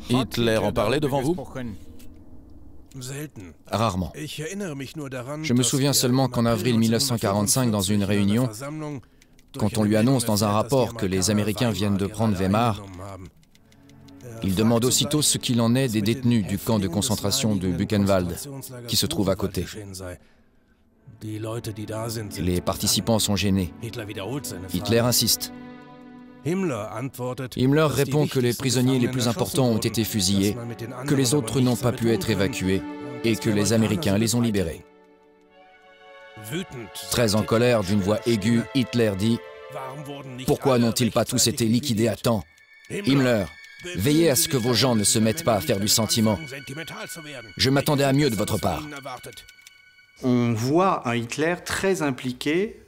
[SPEAKER 5] Hitler en parlait devant vous?
[SPEAKER 9] Rarement. Je me souviens seulement qu'en avril 1945, dans une réunion, quand on lui annonce dans un rapport que les Américains viennent de prendre Weimar, il demande aussitôt ce qu'il en est des détenus du camp de concentration de Buchenwald, qui se trouve à côté. Les participants sont gênés. Hitler insiste. Himmler répond que les prisonniers les plus importants ont été fusillés, que les autres n'ont pas pu être évacués et que les Américains les ont libérés. Très en colère, d'une voix aiguë, Hitler dit « Pourquoi n'ont-ils pas tous été liquidés à temps? Himmler, veillez à ce que vos gens ne se mettent pas à faire du sentiment. Je m'attendais à mieux de votre part. »
[SPEAKER 4] On voit un Hitler très impliqué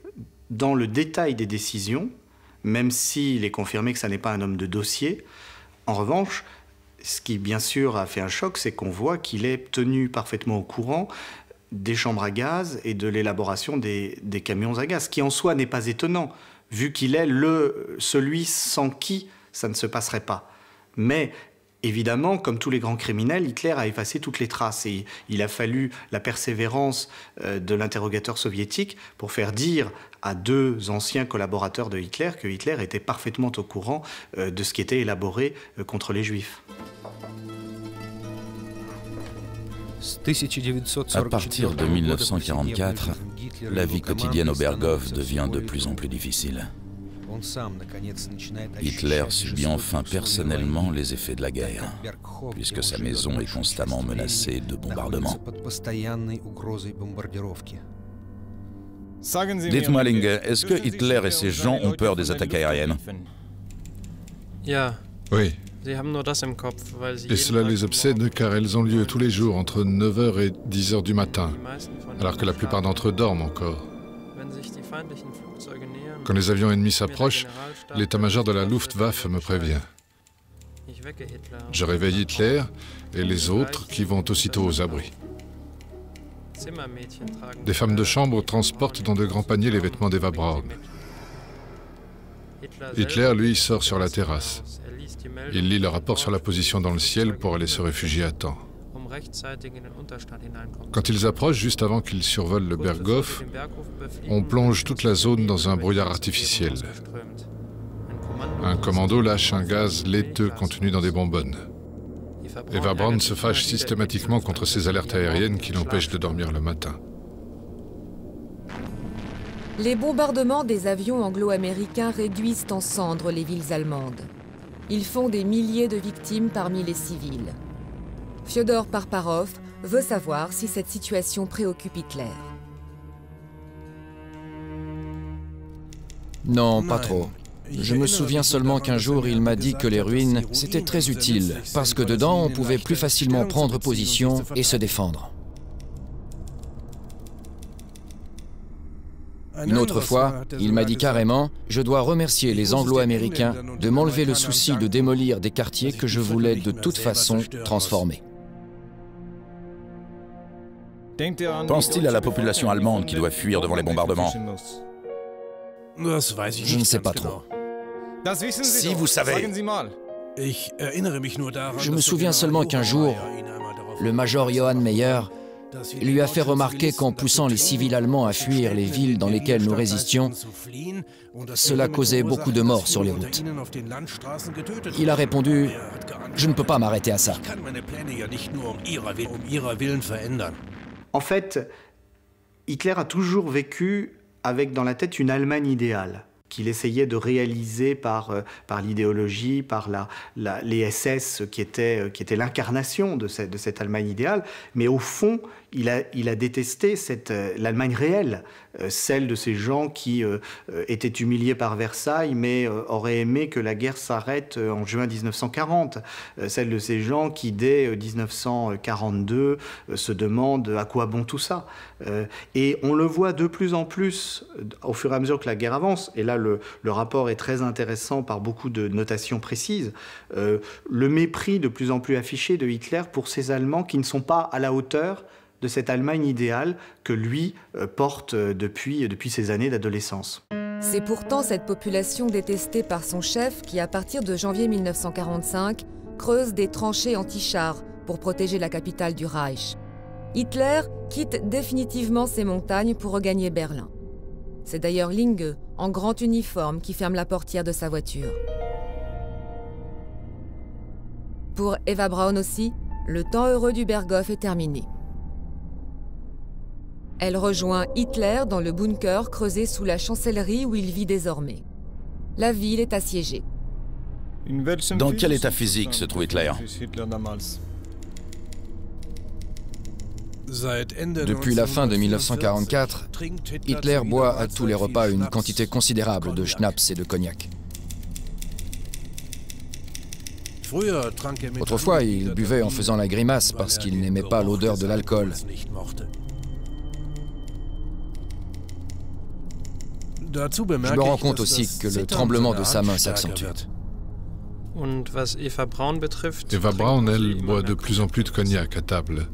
[SPEAKER 4] dans le détail des décisions, même s'il est confirmé que ça n'est pas un homme de dossier. En revanche, ce qui bien sûr a fait un choc, c'est qu'on voit qu'il est tenu parfaitement au courant des chambres à gaz et de l'élaboration des camions à gaz, ce qui en soi n'est pas étonnant, vu qu'il est celui sans qui ça ne se passerait pas. Mais évidemment, comme tous les grands criminels, Hitler a effacé toutes les traces et il a fallu la persévérance de l'interrogateur soviétique pour faire dire à deux anciens collaborateurs de Hitler que Hitler était parfaitement au courant de ce qui était élaboré contre les Juifs.
[SPEAKER 5] À partir de 1944, la vie quotidienne au Berghof devient de plus en plus difficile. Hitler subit enfin personnellement les effets de la guerre, puisque sa maison est constamment menacée de bombardements. Dites-moi, Linge, est-ce que Hitler et ses gens ont peur des attaques aériennes?
[SPEAKER 7] Oui. Et cela les obsède car elles ont lieu tous les jours entre 9h et 10h du matin, alors que la plupart d'entre eux dorment encore. Quand les avions ennemis s'approchent, l'état-major de la Luftwaffe me prévient. Je réveille Hitler et les autres qui vont aussitôt aux abris. Des femmes de chambre transportent dans de grands paniers les vêtements d'Eva Braun. Hitler, lui, sort sur la terrasse. Il lit le rapport sur la position dans le ciel pour aller se réfugier à temps. Quand ils approchent, juste avant qu'ils survolent le Berghof, on plonge toute la zone dans un brouillard artificiel. Un commando lâche un gaz laiteux contenu dans des bonbonnes. Eva Braun se fâche systématiquement contre ces alertes aériennes qui l'empêchent de dormir le matin.
[SPEAKER 3] Les bombardements des avions anglo-américains réduisent en cendres les villes allemandes. Ils font des milliers de victimes parmi les civils. Fyodor Parparov veut savoir si cette situation préoccupe Hitler.
[SPEAKER 9] Non, pas trop. Je me souviens seulement qu'un jour, il m'a dit que les ruines, c'était très utile, parce que dedans, on pouvait plus facilement prendre position et se défendre. Une autre fois, il m'a dit carrément « Je dois remercier les Anglo-Américains de m'enlever le souci de démolir des quartiers que je voulais de toute façon transformer. »
[SPEAKER 5] Pense-t-il à la population allemande qui doit fuir devant les bombardements?
[SPEAKER 9] Je ne sais pas trop.
[SPEAKER 5] Si vous savez.
[SPEAKER 9] Je me souviens seulement qu'un jour, le major Johann Meyer lui a fait remarquer qu'en poussant les civils allemands à fuir les villes dans lesquelles nous résistions, cela causait beaucoup de morts sur les routes. Il a répondu « Je ne peux pas m'arrêter à ça ».
[SPEAKER 4] En fait, Hitler a toujours vécu avec dans la tête une Allemagne idéale, qu'il essayait de réaliser par l'idéologie, par les SS qui étaient l'incarnation de cette Allemagne idéale. Mais au fond, il a détesté l'Allemagne réelle, celle de ces gens qui étaient humiliés par Versailles, mais auraient aimé que la guerre s'arrête en juin 1940. Celle de ces gens qui, dès 1942, se demandent à quoi bon tout ça. Et on le voit de plus en plus au fur et à mesure que la guerre avance. Et là, le rapport est très intéressant par beaucoup de notations précises. Le mépris de plus en plus affiché de Hitler pour ces Allemands qui ne sont pas à la hauteur de cette Allemagne idéale que lui porte depuis ses années d'adolescence.
[SPEAKER 3] C'est pourtant cette population détestée par son chef qui, à partir de janvier 1945, creuse des tranchées anti-chars pour protéger la capitale du Reich. Hitler quitte définitivement ces montagnes pour regagner Berlin. C'est d'ailleurs Linge, en grand uniforme, qui ferme la portière de sa voiture. Pour Eva Braun aussi, le temps heureux du Berghof est terminé. Elle rejoint Hitler dans le bunker creusé sous la chancellerie où il vit désormais. La ville est assiégée.
[SPEAKER 5] Dans quel état physique se trouve Hitler?
[SPEAKER 9] Depuis la fin de 1944, Hitler boit à tous les repas une quantité considérable de schnapps et de cognac. Autrefois, il buvait en faisant la grimace parce qu'il n'aimait pas l'odeur de l'alcool. Je me rends compte aussi que le tremblement de sa main s'accentue.
[SPEAKER 7] Eva Braun, elle, boit de plus en plus de cognac à table.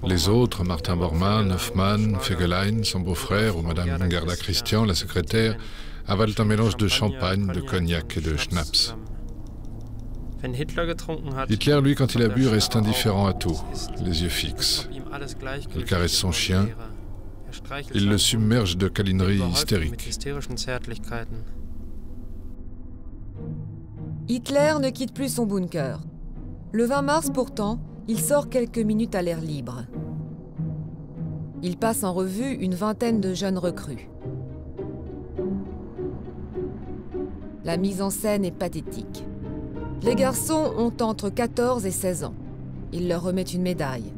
[SPEAKER 7] Les autres, Martin Bormann, Hoffmann, Fegelein, son beau-frère, ou Madame Gerda Christian, la secrétaire, avalent un mélange de champagne, de cognac et de schnapps. Hitler, lui, quand il a bu, reste indifférent à tout, les yeux fixes. Il caresse son chien. Il le submerge de câlineries hystériques.
[SPEAKER 3] Hitler ne quitte plus son bunker. Le 20 mars, pourtant, il sort quelques minutes à l'air libre. Il passe en revue une vingtaine de jeunes recrues. La mise en scène est pathétique. Les garçons ont entre 14 et 16 ans. Il leur remet une médaille.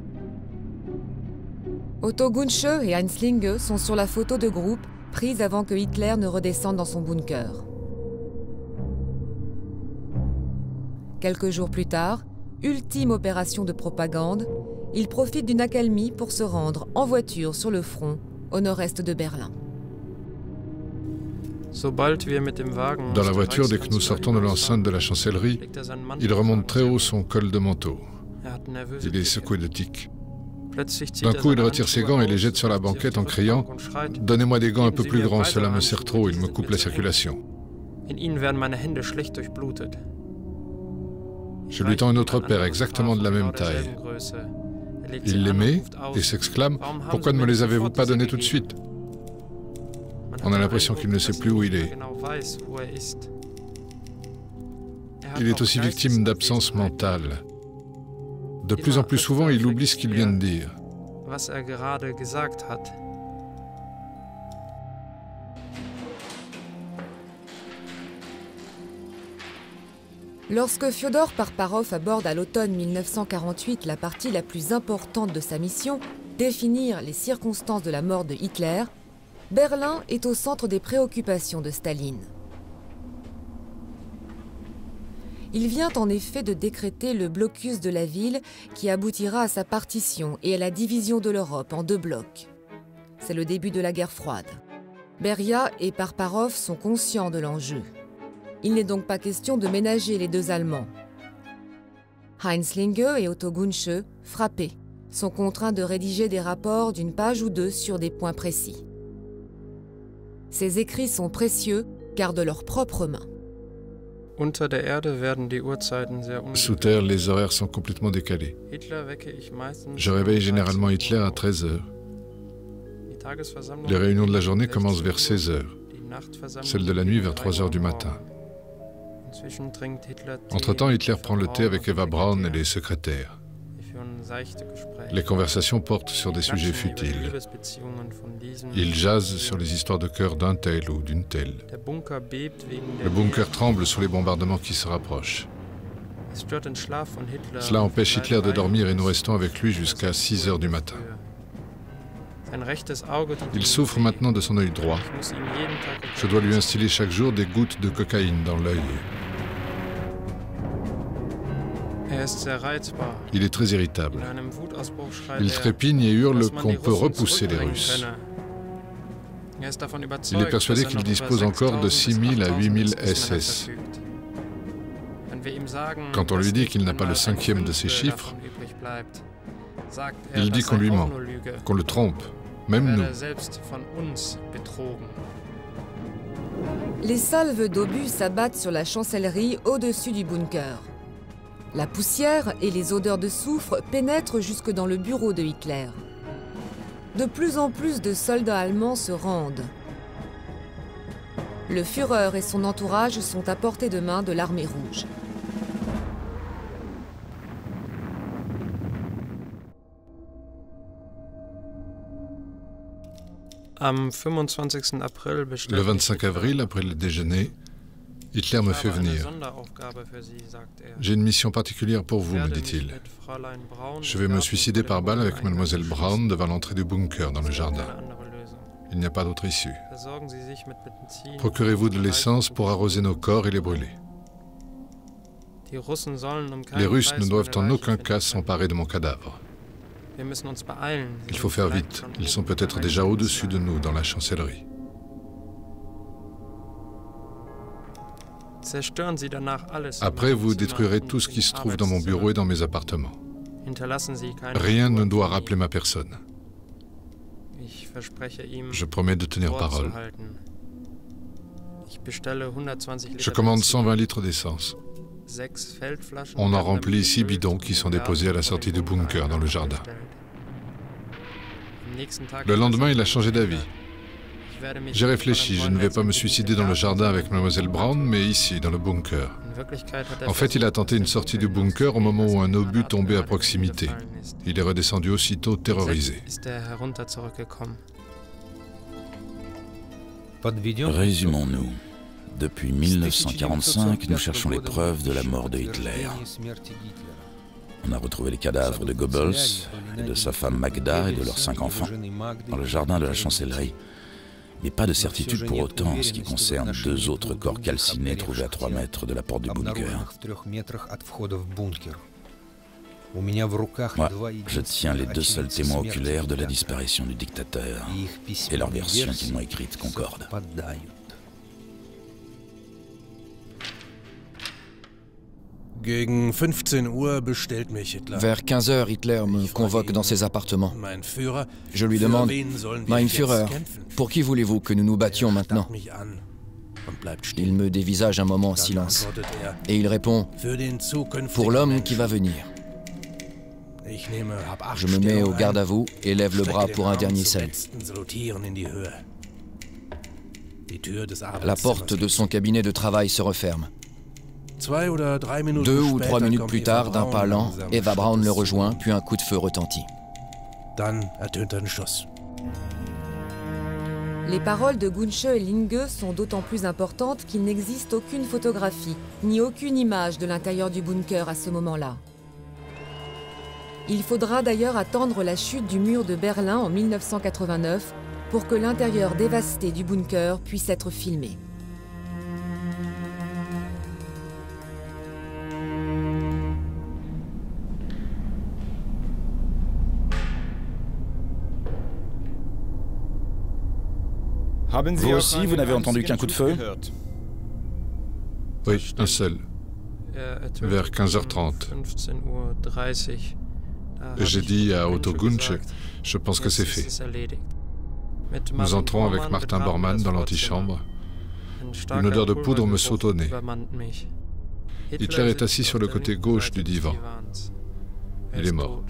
[SPEAKER 3] Otto Gunsche et Heinz Linge sont sur la photo de groupe prise avant que Hitler ne redescende dans son bunker. Quelques jours plus tard, ultime opération de propagande, il profite d'une accalmie pour se rendre en voiture sur le front, au nord-est de Berlin.
[SPEAKER 7] Dans la voiture, dès que nous sortons de l'enceinte de la chancellerie, il remonte très haut son col de manteau. Il est secoué de tics. D'un coup, il retire ses gants et les jette sur la banquette en criant « Donnez-moi des gants un peu plus grands, cela me sert trop, il me coupe la circulation. » Je lui tends un autre paire exactement de la même taille. Il les met et s'exclame « Pourquoi ne me les avez-vous pas donnés tout de suite ?» On a l'impression qu'il ne sait plus où il est. Il est aussi victime d'absence mentale. De plus en plus souvent, il oublie ce qu'il vient de dire.
[SPEAKER 3] Lorsque Fyodor Parparov aborde à l'automne 1948 la partie la plus importante de sa mission, définir les circonstances de la mort de Hitler, Berlin est au centre des préoccupations de Staline. Il vient en effet de décréter le blocus de la ville qui aboutira à sa partition et à la division de l'Europe en deux blocs. C'est le début de la guerre froide. Beria et Parparov sont conscients de l'enjeu. Il n'est donc pas question de ménager les deux Allemands. Heinz Linge et Otto Gunsche, frappés, sont contraints de rédiger des rapports d'une page ou deux sur des points précis. Ces écrits sont précieux car de leurs propres mains.
[SPEAKER 7] Sous terre, les horaires sont complètement décalés. Je réveille généralement Hitler à 13 h. Les réunions de la journée commencent vers 16 h, celles de la nuit vers 3 h du matin. Entre-temps, Hitler prend le thé avec Eva Braun et les secrétaires. Les conversations portent sur des sujets futiles. Ils jasent sur les histoires de cœur d'un tel ou d'une telle. Le bunker tremble sous les bombardements qui se rapprochent. Cela empêche Hitler de dormir et nous restons avec lui jusqu'à 6 heures du matin. Il souffre maintenant de son œil droit. Je dois lui instiller chaque jour des gouttes de cocaïne dans l'œil. Il est très irritable. Il trépigne et hurle qu'on peut repousser les Russes. Il est persuadé qu'il dispose encore de 6000 à 8000 SS. Quand on lui dit qu'il n'a pas le 5e de ces chiffres, il dit qu'on lui ment, qu'on le trompe, même nous.
[SPEAKER 3] Les salves d'obus s'abattent sur la chancellerie au-dessus du bunker. La poussière et les odeurs de soufre pénètrent jusque dans le bureau de Hitler. De plus en plus de soldats allemands se rendent. Le Führer et son entourage sont à portée de main de l'armée rouge.
[SPEAKER 7] Le 25 avril, après le déjeuner, Hitler me fait venir. « J'ai une mission particulière pour vous, me dit-il. Je vais me suicider par balle avec Mademoiselle Braun devant l'entrée du bunker dans le jardin. Il n'y a pas d'autre issue. Procurez-vous de l'essence pour arroser nos corps et les brûler. Les Russes ne doivent en aucun cas s'emparer de mon cadavre. Il faut faire vite. Ils sont peut-être déjà au-dessus de nous dans la chancellerie. » Après, vous détruirez tout ce qui se trouve dans mon bureau et dans mes appartements. Rien ne doit rappeler ma personne. Je promets de tenir parole. Je commande 120 litres d'essence. On en remplit 6 bidons qui sont déposés à la sortie du bunker dans le jardin. Le lendemain, il a changé d'avis. J'ai réfléchi, je ne vais pas me suicider dans le jardin avec Mademoiselle Braun, mais ici, dans le bunker. En fait, il a tenté une sortie du bunker au moment où un obus tombait à proximité. Il est redescendu aussitôt terrorisé.
[SPEAKER 5] Résumons-nous. Depuis 1945, nous cherchons les preuves de la mort de Hitler. On a retrouvé les cadavres de Goebbels et de sa femme Magda et de leurs 5 enfants dans le jardin de la chancellerie. Mais pas de certitude pour autant en ce qui concerne 2 autres corps calcinés trouvés à 3 mètres de la porte du bunker. Moi, je tiens les 2 seuls témoins oculaires de la disparition du dictateur, et leur version qu'ils m'ont écrite concorde.
[SPEAKER 9] Vers 15 heures, Hitler me convoque dans ses appartements. Je lui demande « Mein Führer, pour qui voulez-vous que nous nous battions maintenant ?» Il me dévisage un moment en silence. Et il répond « Pour l'homme qui va venir. » Je me mets au garde à vous et lève le bras pour un dernier salut. La porte de son cabinet de travail se referme. 2 ou 3 minutes plus tard, d'un pas lent, Eva Braun le rejoint, puis un coup de feu retentit.
[SPEAKER 3] Les paroles de Gunsche et Linge sont d'autant plus importantes qu'il n'existe aucune photographie, ni aucune image de l'intérieur du bunker à ce moment-là. Il faudra d'ailleurs attendre la chute du mur de Berlin en 1989 pour que l'intérieur dévasté du bunker puisse être filmé.
[SPEAKER 6] Vous aussi, vous n'avez entendu qu'un coup de feu?
[SPEAKER 7] Oui, un seul. Vers 15h30. J'ai dit à Otto Gunsche, je pense que c'est fait. Nous entrons avec Martin Bormann dans l'antichambre. Une odeur de poudre me saute au nez. Hitler est assis sur le côté gauche du divan. Il est mort.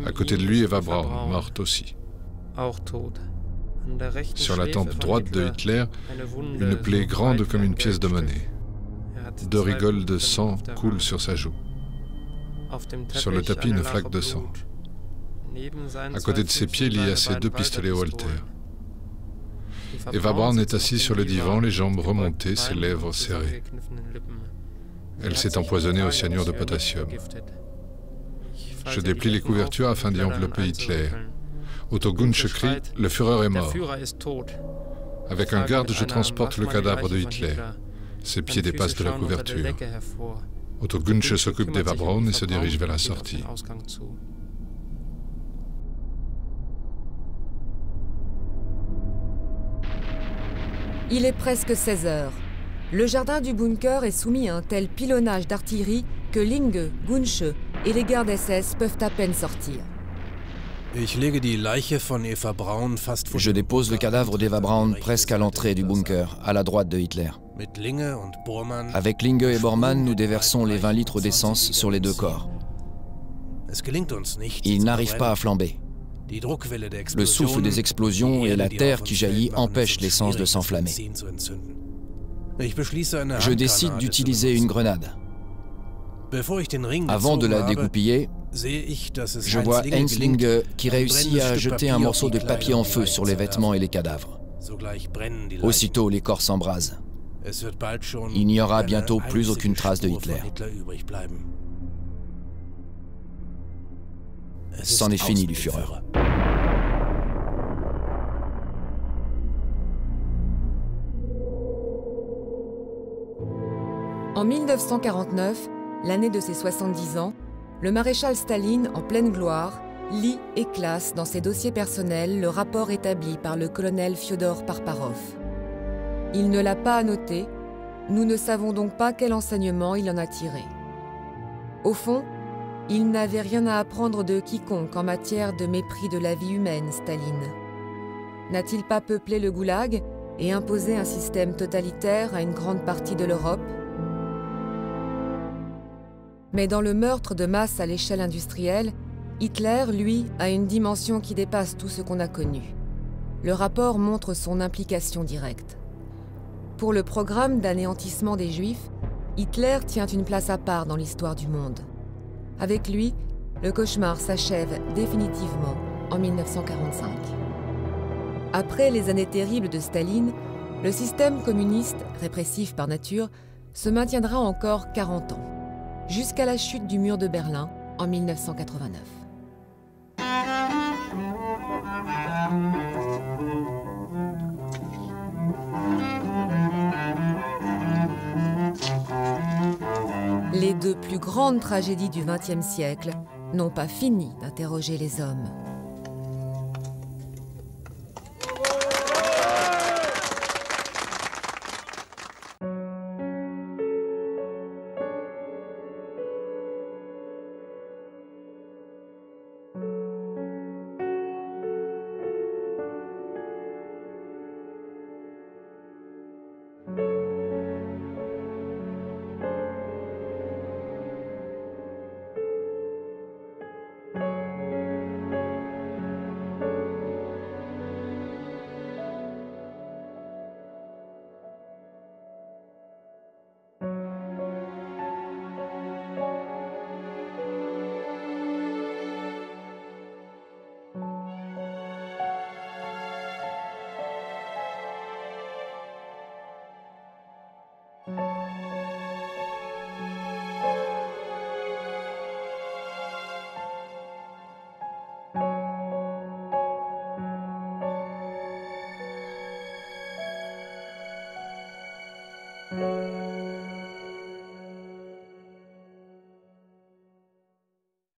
[SPEAKER 7] À côté de lui, Eva Braun, morte aussi. Sur la tempe droite de Hitler, une plaie grande comme une pièce de monnaie. 2 rigoles de sang coulent sur sa joue. Sur le tapis, une flaque de sang. À côté de ses pieds, il y a ses 2 pistolets Walter. Eva Braun est assise sur le divan, les jambes remontées, ses lèvres serrées. Elle s'est empoisonnée au cyanure de potassium. Je déplie les couvertures afin d'y envelopper Hitler. Otto Gunche crie « Le Führer est mort ». Avec un garde, je transporte le cadavre de Hitler. Ses pieds dépassent de la couverture. Otto Gunche s'occupe d'Eva Braun et se dirige vers la sortie.
[SPEAKER 3] Il est presque 16 heures. Le jardin du bunker est soumis à un tel pilonnage d'artillerie que Linge, Gunche et les gardes SS peuvent à peine sortir.
[SPEAKER 9] Je dépose le cadavre d'Eva Braun presque à l'entrée du bunker, à la droite de Hitler. Avec Linge et Bormann, nous déversons les 20 litres d'essence sur les deux corps. Ils n'arrivent pas à flamber. Le souffle des explosions et la terre qui jaillit empêchent l'essence de s'enflammer. Je décide d'utiliser une grenade. Avant de la dégoupiller, je vois Heinz Linge qui réussit à jeter un morceau de papier en feu sur les vêtements et les cadavres. Aussitôt, les corps s'embrasent. Il n'y aura bientôt plus aucune trace de Hitler. C'en est fini du Führer.
[SPEAKER 3] En 1949, l'année de ses 70 ans, le maréchal Staline, en pleine gloire, lit et classe dans ses dossiers personnels le rapport établi par le colonel Fyodor Parparov. Il ne l'a pas annoté, nous ne savons donc pas quel enseignement il en a tiré. Au fond, il n'avait rien à apprendre de quiconque en matière de mépris de la vie humaine, Staline. N'a-t-il pas peuplé le goulag et imposé un système totalitaire à une grande partie de l'Europe ? Mais dans le meurtre de masse à l'échelle industrielle, Hitler, lui, a une dimension qui dépasse tout ce qu'on a connu. Le rapport montre son implication directe. Pour le programme d'anéantissement des Juifs, Hitler tient une place à part dans l'histoire du monde. Avec lui, le cauchemar s'achève définitivement en 1945. Après les années terribles de Staline, le système communiste, répressif par nature, se maintiendra encore 40 ans, jusqu'à la chute du mur de Berlin en 1989. Les deux plus grandes tragédies du XXe siècle n'ont pas fini d'interroger les hommes.